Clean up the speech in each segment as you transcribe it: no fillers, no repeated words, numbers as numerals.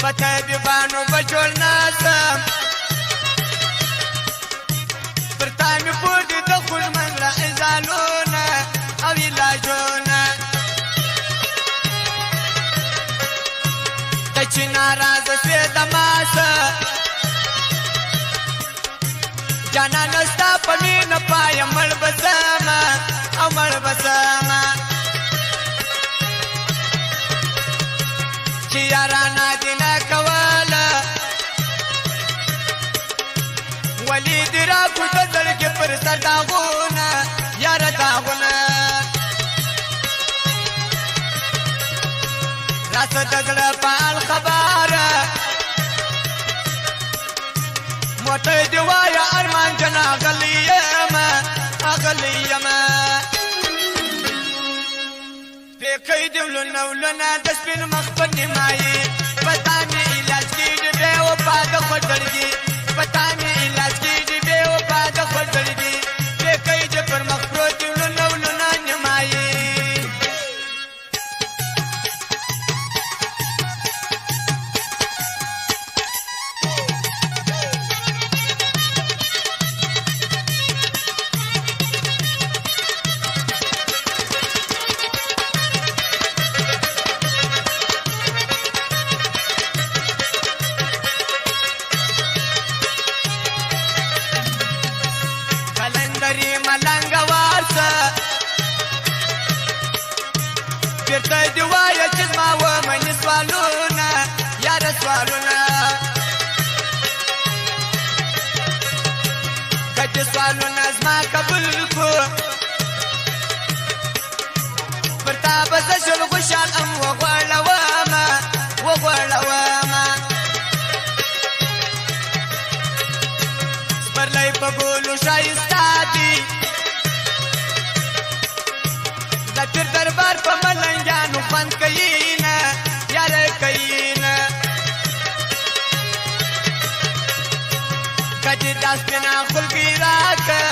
په طبیبانو به جوړ ناسم پر تا مې پور دي د خوږمن له ازالونه او علاجونه ته چې ناراضه سوې د ماسه جانانه ستا په مینه پایه مړ به ځمه او مړ به ځمه چې یارانه دې نه کوله ولې دې راکړو د زړګي پر سر داغونه یاره داغونه راته د زړه په حال خبره موټی دې وایه ارمان جان اغلی یمه اغلی یمه پرېکئ دې ولونه ولونه د سپین مخ په نیمایي په تا مې علاج کېږي بې وفا د خوږړګي په تا مې علاج کېږي بې وفا د خوږړګي پرېکئ دې پر مخ پروت دي ولونه ولونه نیمایي ملنګ وارسه بیرته دې وایه چې زما ومني سوالونه یاره سوالونه که دې سوالونه زما قبول کړو پر تا به زه شل خوشحال ام وغوړومه وغوړومه سپرلی په ګلو ښایسته دي د پیر دربار په ملنګانو خوند کوي نه یاره کوي نه که دې دا سپینه خلګۍ راکه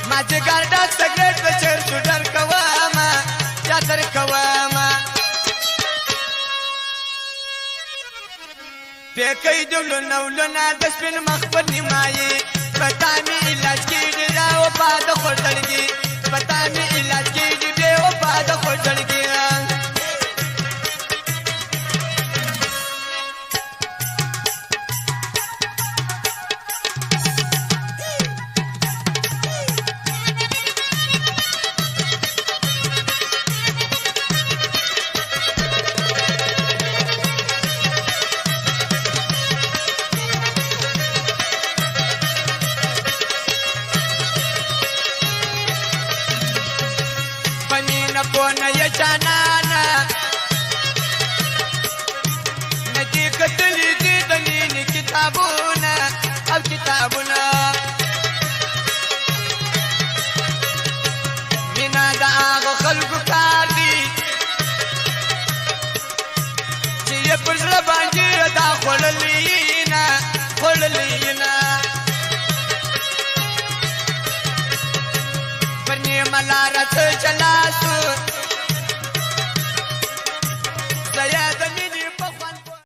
مازدیګر ډک سګرټ به چرسو ډر کومه یا در کومه پرېکئ دې ولونه ولونه د سپین مخ په نیمایي په تا مې علاج کېږي دا وفا د خوږړګي